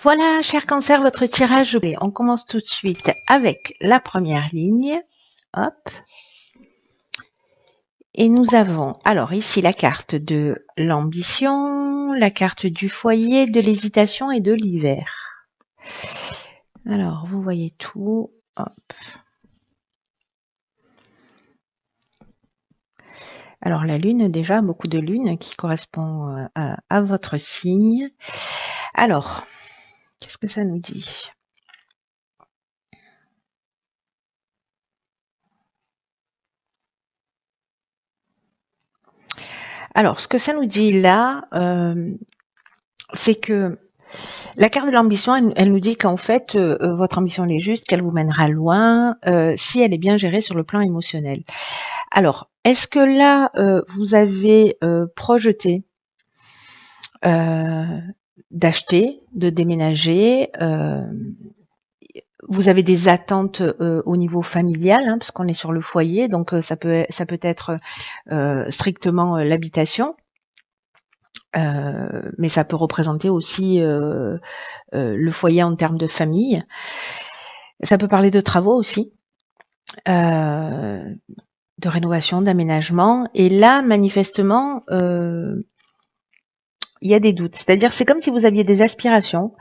Voilà, cher Cancer, votre tirage. On commence tout de suite avec la première ligne. Hop. Et nous avons alors ici la carte de l'ambition, la carte du foyer, de l'hésitation et de l'hiver. Alors, vous voyez tout. Hop. Alors, la lune, déjà, beaucoup de lune qui correspond à votre signe. Alors, qu'est-ce que ça nous dit ? Alors, ce que ça nous dit là, c'est que la carte de l'ambition, elle nous dit qu'en fait, votre ambition elle est juste, qu'elle vous mènera loin, si elle est bien gérée sur le plan émotionnel. Alors, est-ce que là, vous avez projeté d'acheter, de déménager vous avez des attentes au niveau familial, hein, parce qu'on est sur le foyer, donc ça peut être strictement l'habitation. Mais ça peut représenter aussi le foyer en termes de famille. Ça peut parler de travaux aussi, de rénovation, d'aménagement. Et là, manifestement, il y a des doutes. C'est-à-dire, c'est comme si vous aviez des aspirations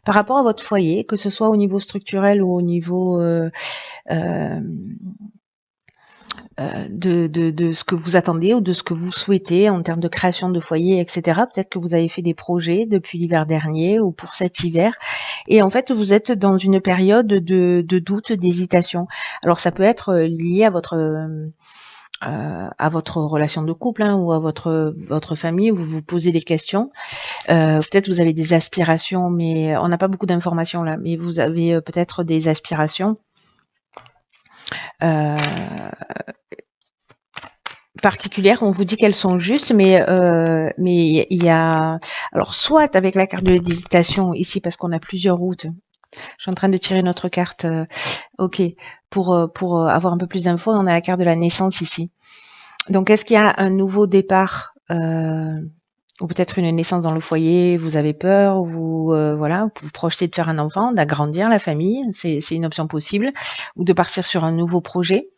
par rapport à votre foyer, que ce soit au niveau structurel ou au niveau de ce que vous attendez ou de ce que vous souhaitez en termes de création de foyer, etc. Peut-être que vous avez fait des projets depuis l'hiver dernier ou pour cet hiver. Et en fait, vous êtes dans une période de doute, d'hésitation. Alors, ça peut être lié à votre relation de couple, hein, ou à votre famille, où vous vous posez des questions. Peut-être vous avez des aspirations, mais on n'a pas beaucoup d'informations là, mais vous avez peut-être des aspirations particulières. On vous dit qu'elles sont justes, mais il y a alors soit avec la carte de l'hésitation ici parce qu'on a plusieurs routes. Je suis en train de tirer notre carte. Ok, pour avoir un peu plus d'infos, on a la carte de la naissance ici. Donc, est-ce qu'il y a un nouveau départ ou peut-être une naissance dans le foyer, vous avez peur, ou voilà, vous projetez de faire un enfant, d'agrandir la famille, c'est une option possible, ou de partir sur un nouveau projet.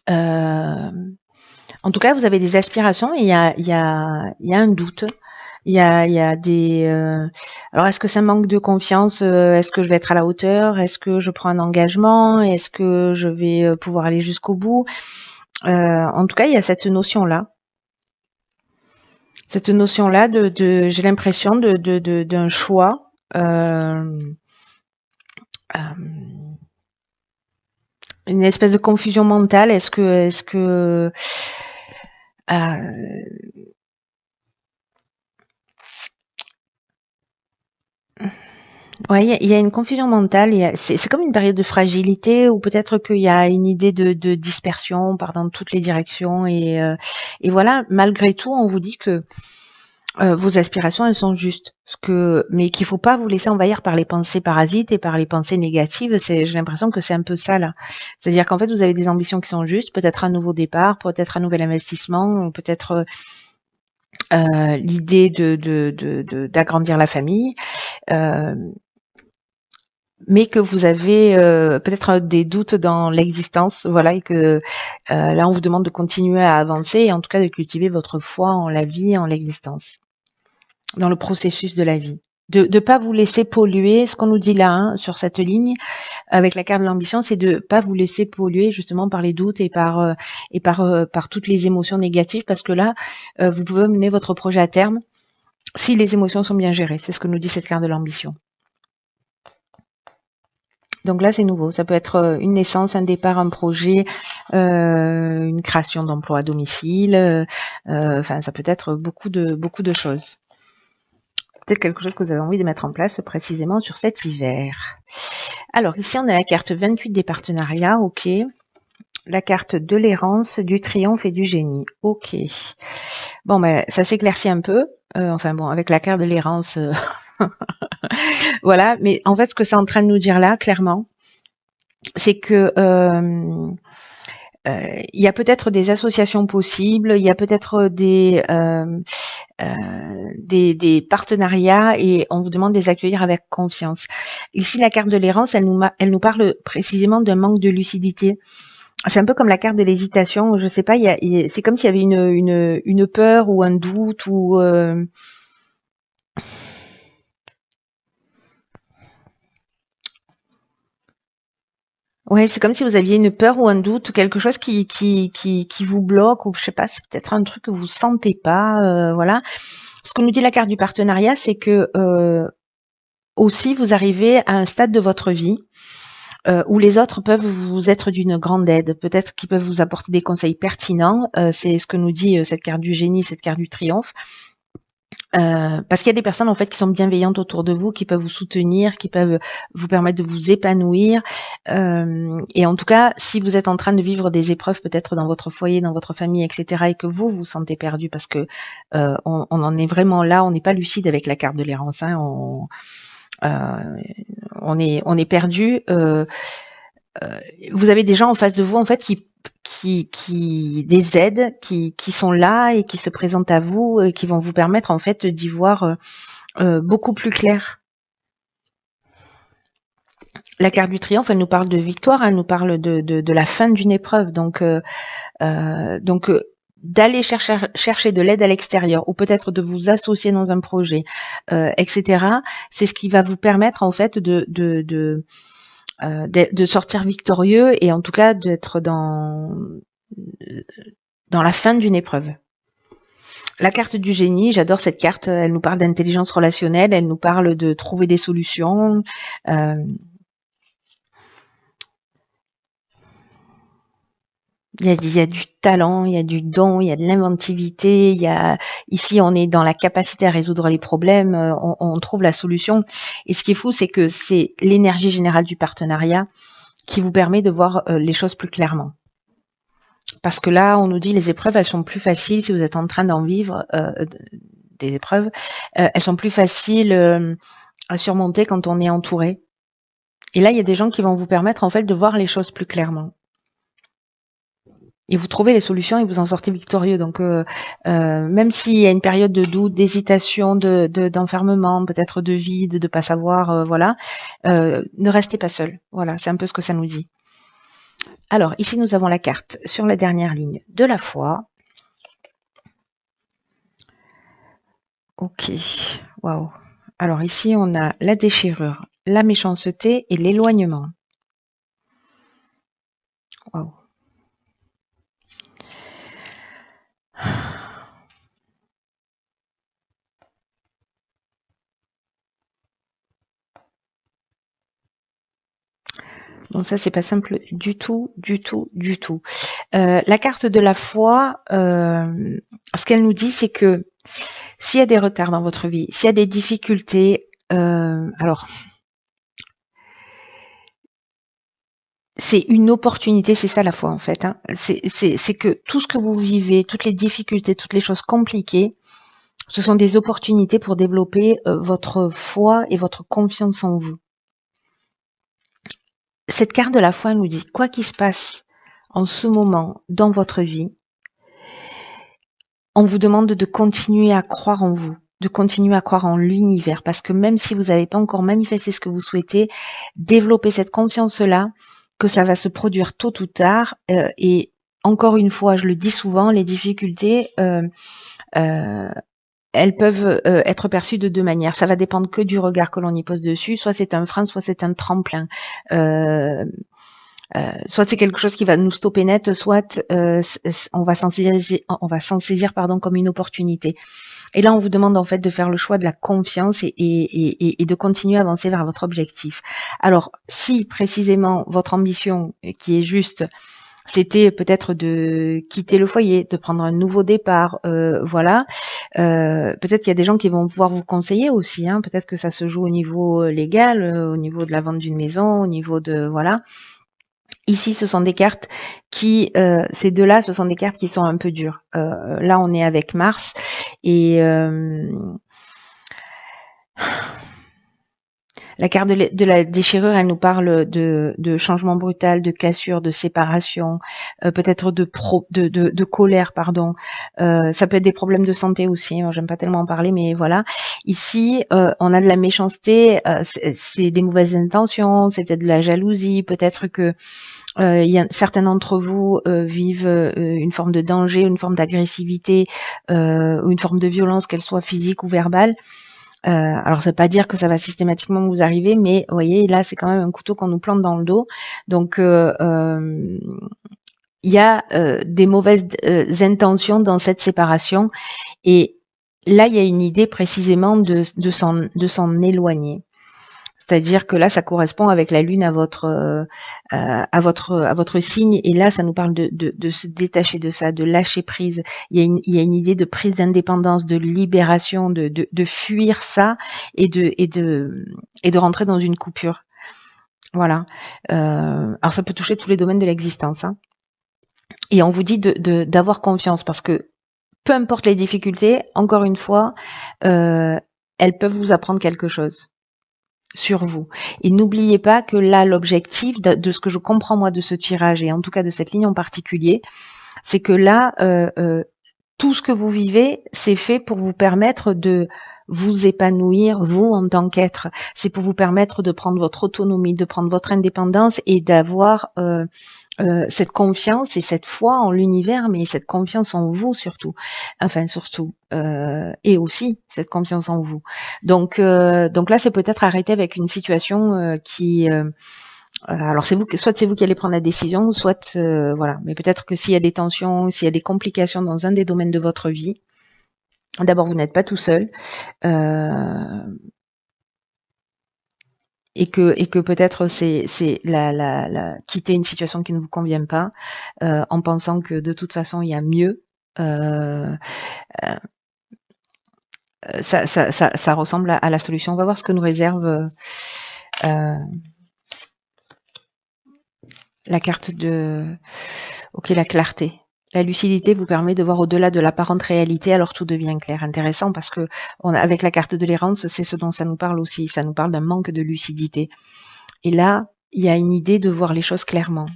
En tout cas, vous avez des aspirations et il y a un doute. Il y a des. Alors, est-ce que ça manque de confiance? Est-ce que je vais être à la hauteur? Est-ce que je prends un engagement? Est-ce que je vais pouvoir aller jusqu'au bout? En tout cas, il y a cette notion-là. Cette notion-là j'ai l'impression d'un choix. Une espèce de confusion mentale. Est-ce que ouais, il y a une confusion mentale. C'est comme une période de fragilité ou peut-être qu'il y a une idée de dispersion, part dans toutes les directions et voilà. Malgré tout, on vous dit que vos aspirations, elles sont justes. Mais qu'il faut pas vous laisser envahir par les pensées parasites et par les pensées négatives. J'ai l'impression que c'est un peu ça là. C'est-à-dire qu'en fait, vous avez des ambitions qui sont justes, peut-être un nouveau départ, peut-être un nouvel investissement, peut-être l'idée d'agrandir la famille. Mais que vous avez peut-être des doutes dans l'existence, voilà, et que là on vous demande de continuer à avancer et en tout cas de cultiver votre foi en la vie, en l'existence, dans le processus de la vie. De ne pas vous laisser polluer, ce qu'on nous dit là, hein, sur cette ligne, avec la carte de l'ambition, c'est de pas vous laisser polluer justement par les doutes et par toutes les émotions négatives, parce que là, vous pouvez mener votre projet à terme si les émotions sont bien gérées. C'est ce que nous dit cette carte de l'ambition. Donc là, c'est nouveau. Ça peut être une naissance, un départ, un projet, une création d'emploi à domicile. Enfin, ça peut être beaucoup de choses. Peut-être quelque chose que vous avez envie de mettre en place précisément sur cet hiver. Alors ici, on a la carte 28 des partenariats. Ok. La carte de l'errance, du triomphe et du génie. Ok. Bon, ben, ça s'éclaircit un peu. Enfin bon, avec la carte de l'errance... voilà, mais en fait, ce que c'est en train de nous dire là, clairement, c'est que il y a peut-être des associations possibles, il y a peut-être des partenariats et on vous demande de les accueillir avec confiance. Ici, la carte de l'errance, elle nous parle précisément d'un manque de lucidité. C'est un peu comme la carte de l'hésitation. Je sais pas, c'est comme s'il y avait une peur ou un doute ou ouais, c'est comme si vous aviez une peur ou un doute ou quelque chose qui vous bloque ou je sais pas, c'est peut-être un truc que vous sentez pas, voilà. Ce que nous dit la carte du partenariat, c'est que aussi vous arrivez à un stade de votre vie où les autres peuvent vous être d'une grande aide. Peut-être qu'ils peuvent vous apporter des conseils pertinents. C'est ce que nous dit cette carte du génie, cette carte du triomphe. Parce qu'il y a des personnes en fait qui sont bienveillantes autour de vous, qui peuvent vous soutenir, qui peuvent vous permettre de vous épanouir. Et en tout cas, si vous êtes en train de vivre des épreuves peut-être dans votre foyer, dans votre famille, etc., et que vous vous sentez perdu, parce que on en est vraiment là, on n'est pas lucide avec la carte de l'errance, hein, on est perdu. Vous avez des gens en face de vous en fait qui des aides qui sont là et qui se présentent à vous et qui vont vous permettre en fait d'y voir beaucoup plus clair. La carte du triomphe, elle nous parle de victoire, elle nous parle de la fin d'une épreuve, donc d'aller chercher de l'aide à l'extérieur ou peut-être de vous associer dans un projet, etc. C'est ce qui va vous permettre en fait de sortir victorieux et en tout cas d'être dans la fin d'une épreuve. La carte du génie, j'adore cette carte, elle nous parle d'intelligence relationnelle, elle nous parle de trouver des solutions. Il y a du talent, il y a du don, il y a de l'inventivité, ici on est dans la capacité à résoudre les problèmes, on trouve la solution. Et ce qui est fou, c'est que c'est l'énergie générale du partenariat qui vous permet de voir les choses plus clairement. Parce que là, on nous dit les épreuves, elles sont plus faciles si vous êtes en train d'en vivre des épreuves. Elles sont plus faciles à surmonter quand on est entouré. Et là, il y a des gens qui vont vous permettre en fait de voir les choses plus clairement. Et vous trouvez les solutions et vous en sortez victorieux. Donc, même s'il y a une période de doute, d'hésitation, d'enfermement, peut-être de vide, de pas savoir, voilà, ne restez pas seul. Voilà, c'est un peu ce que ça nous dit. Alors, ici, nous avons la carte sur la dernière ligne de la foi. Ok, waouh. Alors ici, on a la déchirure, la méchanceté et l'éloignement. Waouh. Bon, ça, c'est pas simple du tout, du tout, du tout. La carte de la foi, ce qu'elle nous dit, c'est que s'il y a des retards dans votre vie, s'il y a des difficultés, alors, c'est une opportunité, c'est ça la foi en fait. Hein. C'est que tout ce que vous vivez, toutes les difficultés, toutes les choses compliquées, ce sont des opportunités pour développer votre foi et votre confiance en vous. Cette carte de la foi nous dit, quoi qu'il se passe en ce moment dans votre vie, on vous demande de continuer à croire en vous, de continuer à croire en l'univers, parce que même si vous n'avez pas encore manifesté ce que vous souhaitez, développer cette confiance-là, que ça va se produire tôt ou tard. Et encore une fois, je le dis souvent, les difficultés, elles peuvent être perçues de deux manières. Ça va dépendre que du regard que l'on y pose dessus. Soit c'est un frein, soit c'est un tremplin. Soit c'est quelque chose qui va nous stopper net, soit on va s'en saisir comme une opportunité. Et là, on vous demande en fait de faire le choix de la confiance et de continuer à avancer vers votre objectif. Alors, si précisément votre ambition, qui est juste, c'était peut-être de quitter le foyer, de prendre un nouveau départ, voilà. Peut-être qu'il y a des gens qui vont pouvoir vous conseiller aussi. Hein. Peut-être que ça se joue au niveau légal, au niveau de la vente d'une maison, au niveau de voilà. Ici, ce sont des cartes qui, ces deux-là, ce sont des cartes qui sont un peu dures. Là, on est avec Mars et La carte de la déchirure, elle nous parle de changement brutal, de cassure, de séparation, peut-être de colère, pardon. Ça peut être des problèmes de santé aussi. Moi, j'aime pas tellement en parler, mais voilà. Ici, on a de la méchanceté, c'est des mauvaises intentions, c'est peut-être de la jalousie, peut-être que certains d'entre vous vivent une forme de danger, une forme d'agressivité, ou une forme de violence, qu'elle soit physique ou verbale. Alors, ça veut pas dire que ça va systématiquement vous arriver, mais vous voyez, là, c'est quand même un couteau qu'on nous plante dans le dos. Donc, il y a des mauvaises intentions dans cette séparation. Et là, il y a une idée précisément de s'en éloigner. C'est-à-dire que là, ça correspond avec la lune à votre signe, et là, ça nous parle de se détacher de ça, de lâcher prise. Il y a une idée de prise d'indépendance, de libération, de fuir ça et de rentrer dans une coupure. Voilà. Alors, ça peut toucher tous les domaines de l'existence, hein. Et on vous dit d'avoir confiance, parce que peu importe les difficultés, encore une fois, elles peuvent vous apprendre quelque chose sur vous. Et n'oubliez pas que là, l'objectif de ce que je comprends moi de ce tirage, et en tout cas de cette ligne en particulier, c'est que là, tout ce que vous vivez, c'est fait pour vous permettre de vous épanouir, vous, en tant qu'être. C'est pour vous permettre de prendre votre autonomie, de prendre votre indépendance et d'avoir cette confiance et cette foi en l'univers, mais cette confiance en vous surtout. Enfin, surtout. Et aussi cette confiance en vous. Donc là, c'est peut-être arrêter avec une situation qui... alors soit c'est vous qui allez prendre la décision, soit voilà. Mais peut-être que s'il y a des tensions, s'il y a des complications dans un des domaines de votre vie, d'abord vous n'êtes pas tout seul. Et que peut-être c'est quitter une situation qui ne vous convient pas, en pensant que de toute façon il y a mieux. Ça ressemble à la solution. On va voir ce que nous réserve la carte de... Ok, la clarté. La lucidité vous permet de voir au-delà de l'apparente réalité, alors tout devient clair. Intéressant, parce que avec la carte de l'errance, c'est ce dont ça nous parle aussi. Ça nous parle d'un manque de lucidité. Et là, il y a une idée de voir les choses clairement.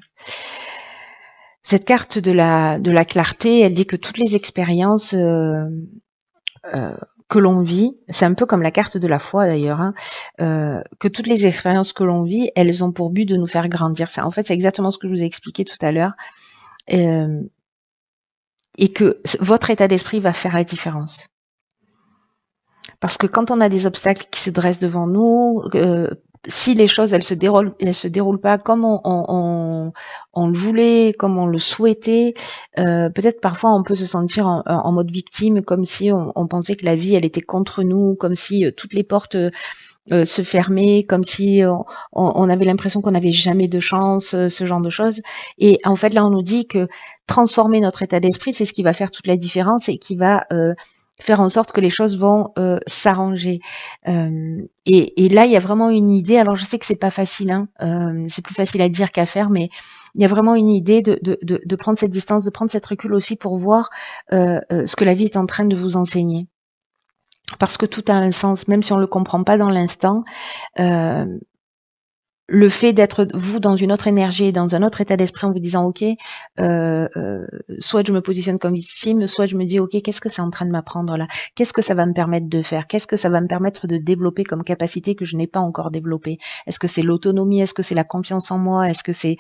Cette carte de la clarté, elle dit que toutes les expériences que l'on vit, c'est un peu comme la carte de la foi d'ailleurs, hein, que toutes les expériences que l'on vit, elles ont pour but de nous faire grandir. En fait, c'est exactement ce que je vous ai expliqué tout à l'heure. Et que votre état d'esprit va faire la différence. Parce que quand on a des obstacles qui se dressent devant nous, si les choses elles se déroulent pas comme on le voulait, comme on le souhaitait, peut-être parfois on peut se sentir en mode victime, comme si on pensait que la vie elle était contre nous, comme si toutes les portes se fermaient, comme si on avait l'impression qu'on n'avait jamais de chance, ce genre de choses. Et en fait là on nous dit que transformer notre état d'esprit, c'est ce qui va faire toute la différence et qui va faire en sorte que les choses vont s'arranger. Et là, il y a vraiment une idée. Alors, je sais que c'est pas facile, hein, c'est plus facile à dire qu'à faire, mais il y a vraiment une idée de prendre cette distance, de prendre cette recul aussi pour voir ce que la vie est en train de vous enseigner. Parce que tout a un sens, même si on le comprend pas dans l'instant. Le fait d'être vous dans une autre énergie, dans un autre état d'esprit en vous disant ok, soit je me positionne comme victime, soit je me dis ok, qu'est-ce que c'est en train de m'apprendre là? Qu'est-ce que ça va me permettre de faire? Qu'est-ce que ça va me permettre de développer comme capacité que je n'ai pas encore développée? Est-ce que c'est l'autonomie? Est-ce que c'est la confiance en moi? Est-ce que c'est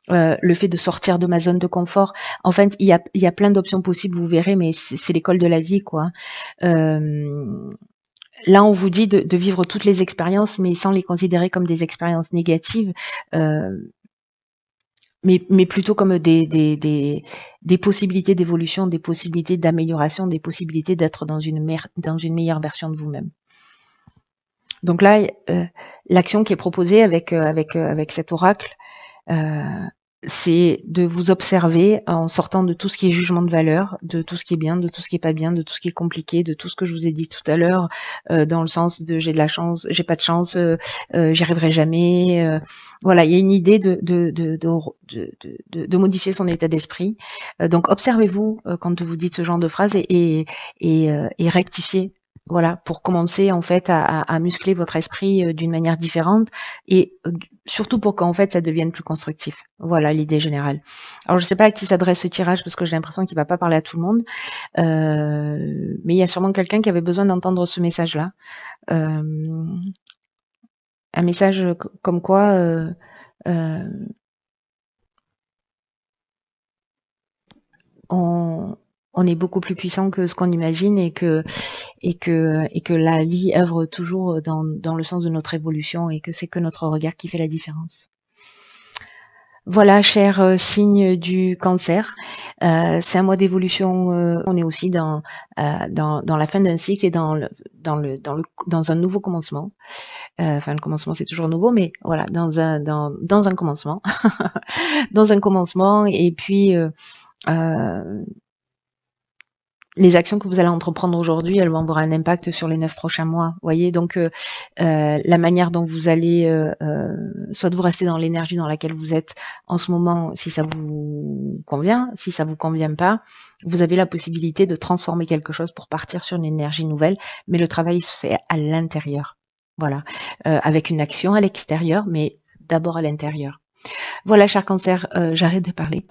le fait de sortir de ma zone de confort? En fait, il y a plein d'options possibles, vous verrez, mais c'est l'école de la vie, quoi. Là, on vous dit de vivre toutes les expériences, mais sans les considérer comme des expériences négatives, mais plutôt comme des possibilités d'évolution, des possibilités d'amélioration, des possibilités d'être dans une meilleure version de vous-même. Donc là, l'action qui est proposée avec cet oracle, c'est de vous observer en sortant de tout ce qui est jugement de valeur, de tout ce qui est bien, de tout ce qui est pas bien, de tout ce qui est compliqué, de tout ce que je vous ai dit tout à l'heure, dans le sens de j'ai de la chance, j'ai pas de chance, j'y arriverai jamais. Voilà, il y a une idée de modifier son état d'esprit. Donc observez-vous quand vous dites ce genre de phrase et rectifiez Voilà, pour commencer en fait à muscler votre esprit d'une manière différente et surtout pour qu'en fait ça devienne plus constructif. Voilà l'idée générale. Alors je sais pas à qui s'adresse ce tirage parce que j'ai l'impression qu'il va pas parler à tout le monde, mais il y a sûrement quelqu'un qui avait besoin d'entendre ce message-là. Un message comme quoi euh, on, on est beaucoup plus puissant que ce qu'on imagine et que la vie œuvre toujours dans le sens de notre évolution et que c'est que notre regard qui fait la différence. Voilà, cher signe du cancer, c'est un mois d'évolution. On est aussi dans la fin d'un cycle et dans un nouveau commencement. Enfin, le commencement c'est toujours nouveau, mais voilà, dans un commencement, dans un commencement. Et puis les actions que vous allez entreprendre aujourd'hui, elles vont avoir un impact sur les 9 prochains mois. Voyez, donc la manière dont vous allez, soit vous restez dans l'énergie dans laquelle vous êtes en ce moment, si ça vous convient, si ça vous convient pas, vous avez la possibilité de transformer quelque chose pour partir sur une énergie nouvelle, mais le travail se fait à l'intérieur. Voilà, avec une action à l'extérieur, mais d'abord à l'intérieur. Voilà, cher cancer, j'arrête de parler.